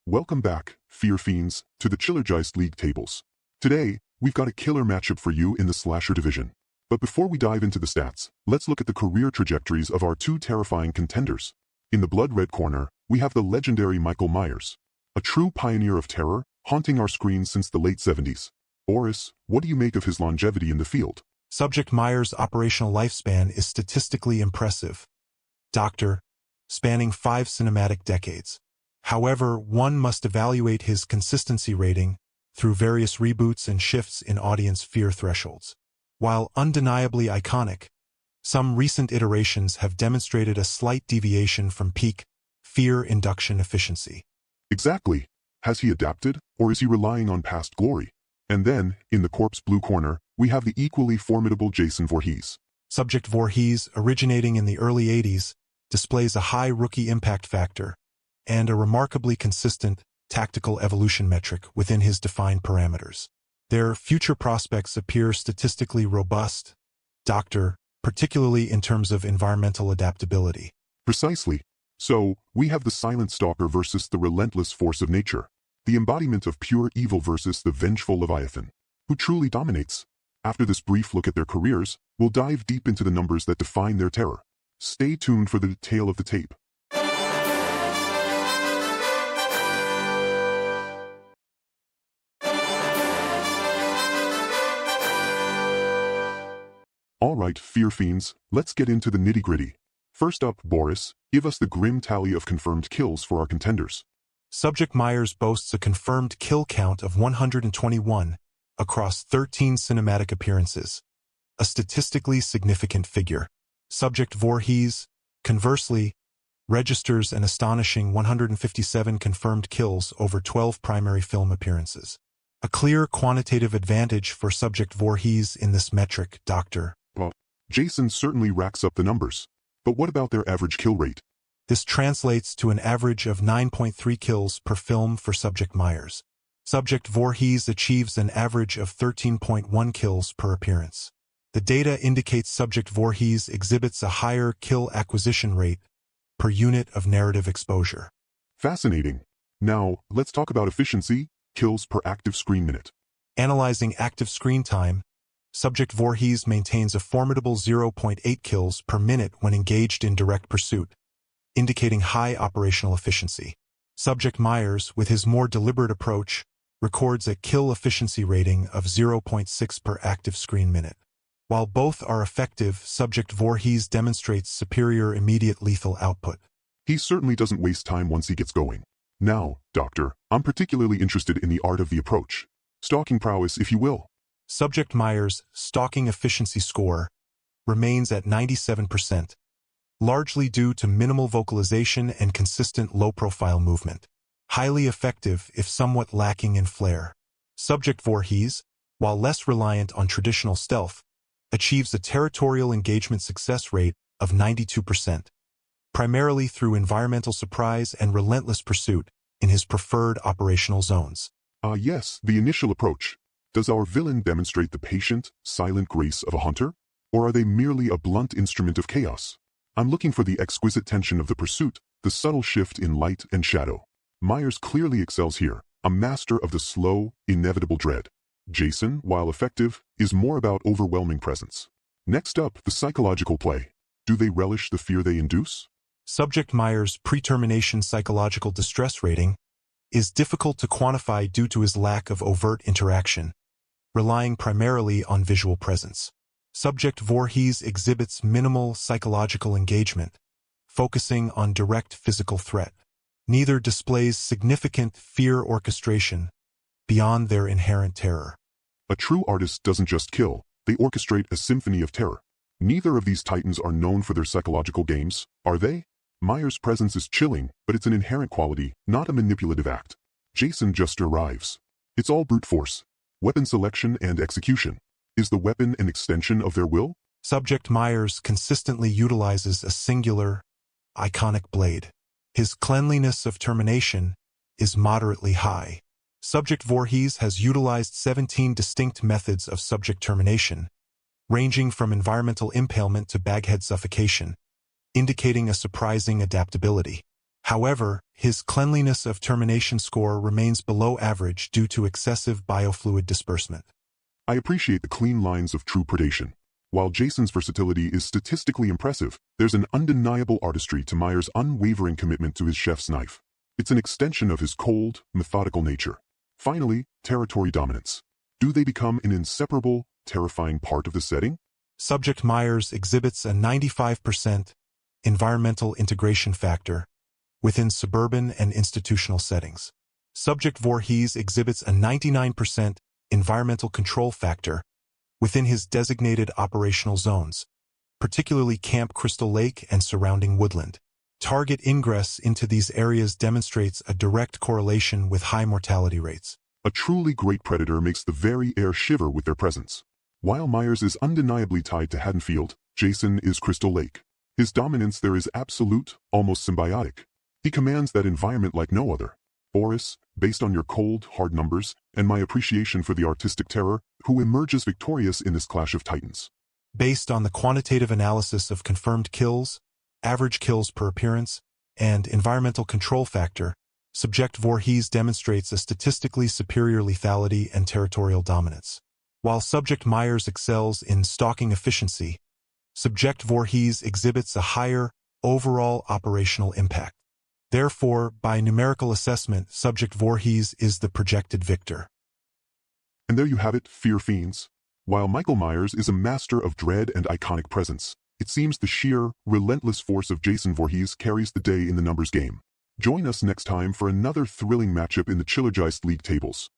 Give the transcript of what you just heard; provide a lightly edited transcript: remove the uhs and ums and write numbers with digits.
Welcome back, Fear Fiends, to the Chillergeist League tables. Today, we've got a killer matchup for you in the slasher division. But before we dive into the stats, let's look at the career trajectories of our two terrifying contenders. In the blood-red corner, we have the legendary Michael Myers, a true pioneer of terror, haunting our screens since the late 70s. Boris, what do you make of his longevity in the field? Subject Myers' operational lifespan is statistically impressive. Doctor, spanning 5 cinematic decades. However, one must evaluate his consistency rating through various reboots and shifts in audience fear thresholds. While undeniably iconic, some recent iterations have demonstrated a slight deviation from peak fear induction efficiency. Exactly. Has he adapted, or is he relying on past glory? And then, in the corpse blue corner, we have the equally formidable Jason Voorhees. Subject Voorhees, originating in the early 80s, displays a high rookie impact factor and a remarkably consistent tactical evolution metric within his defined parameters. Their future prospects appear statistically robust, Doctor, particularly in terms of environmental adaptability. Precisely. So, we have the silent stalker versus the relentless force of nature. The embodiment of pure evil versus the vengeful Leviathan. Who truly dominates? After this brief look at their careers, we'll dive deep into the numbers that define their terror. Stay tuned for the tale of the tape. Alright, Fear Fiends, let's get into the nitty-gritty. First up, Boris, give us the grim tally of confirmed kills for our contenders. Subject Myers boasts a confirmed kill count of 121 across 13 cinematic appearances, a statistically significant figure. Subject Voorhees, conversely, registers an astonishing 157 confirmed kills over 12 primary film appearances. A clear quantitative advantage for Subject Voorhees in this metric, Doctor. Jason certainly racks up the numbers. But what about their average kill rate? This translates to an average of 9.3 kills per film for Subject Myers. Subject Voorhees achieves an average of 13.1 kills per appearance. The data indicates Subject Voorhees exhibits a higher kill acquisition rate per unit of narrative exposure. Fascinating. Now, let's talk about efficiency, kills per active screen minute. Analyzing active screen time, Subject Voorhees maintains a formidable 0.8 kills per minute when engaged in direct pursuit, indicating high operational efficiency. Subject Myers, with his more deliberate approach, records a kill efficiency rating of 0.6 per active screen minute. While both are effective, Subject Voorhees demonstrates superior immediate lethal output. He certainly doesn't waste time once he gets going. Now, Doctor, I'm particularly interested in the art of the approach. Stalking prowess, if you will. Subject Myers' stalking efficiency score remains at 97%, largely due to minimal vocalization and consistent low-profile movement. Highly effective if somewhat lacking in flair. Subject Voorhees, while less reliant on traditional stealth, achieves a territorial engagement success rate of 92%, primarily through environmental surprise and relentless pursuit in his preferred operational zones. Yes, the initial approach. Does our villain demonstrate the patient, silent grace of a hunter? Or are they merely a blunt instrument of chaos? I'm looking for the exquisite tension of the pursuit, the subtle shift in light and shadow. Myers clearly excels here, a master of the slow, inevitable dread. Jason, while effective, is more about overwhelming presence. Next up, the psychological play. Do they relish the fear they induce? Subject Myers' pre-termination psychological distress rating is difficult to quantify due to his lack of overt interaction, relying primarily on visual presence. Subject Voorhees exhibits minimal psychological engagement, focusing on direct physical threat. Neither displays significant fear orchestration beyond their inherent terror. A true artist doesn't just kill, they orchestrate a symphony of terror. Neither of these titans are known for their psychological games, are they? Myers' presence is chilling, but it's an inherent quality, not a manipulative act. Jason just arrives. It's all brute force. Weapon selection and execution. Is the weapon an extension of their will? Subject Myers consistently utilizes a singular, iconic blade. His cleanliness of termination is moderately high. Subject Voorhees has utilized 17 distinct methods of subject termination, ranging from environmental impalement to baghead suffocation, indicating a surprising adaptability. However, his cleanliness of termination score remains below average due to excessive biofluid disbursement. I appreciate the clean lines of true predation. While Jason's versatility is statistically impressive, there's an undeniable artistry to Myers' unwavering commitment to his chef's knife. It's an extension of his cold, methodical nature. Finally, territory dominance. Do they become an inseparable, terrifying part of the setting? Subject Myers exhibits a 95% environmental integration factor within suburban and institutional settings. Subject Voorhees exhibits a 99% environmental control factor within his designated operational zones, particularly Camp Crystal Lake and surrounding woodland. Target ingress into these areas demonstrates a direct correlation with high mortality rates. A truly great predator makes the very air shiver with their presence. While Myers is undeniably tied to Haddonfield, Jason is Crystal Lake. His dominance there is absolute, almost symbiotic. He commands that environment like no other. Boris, based on your cold, hard numbers, and my appreciation for the artistic terror, who emerges victorious in this clash of titans? Based on the quantitative analysis of confirmed kills, average kills per appearance, and environmental control factor, Subject Voorhees demonstrates a statistically superior lethality and territorial dominance. While Subject Myers excels in stalking efficiency, Subject Voorhees exhibits a higher overall operational impact. Therefore, by numerical assessment, Subject Voorhees is the projected victor. And there you have it, Fear Fiends. While Michael Myers is a master of dread and iconic presence, it seems the sheer, relentless force of Jason Voorhees carries the day in the numbers game. Join us next time for another thrilling matchup in the Chillergeist League tables.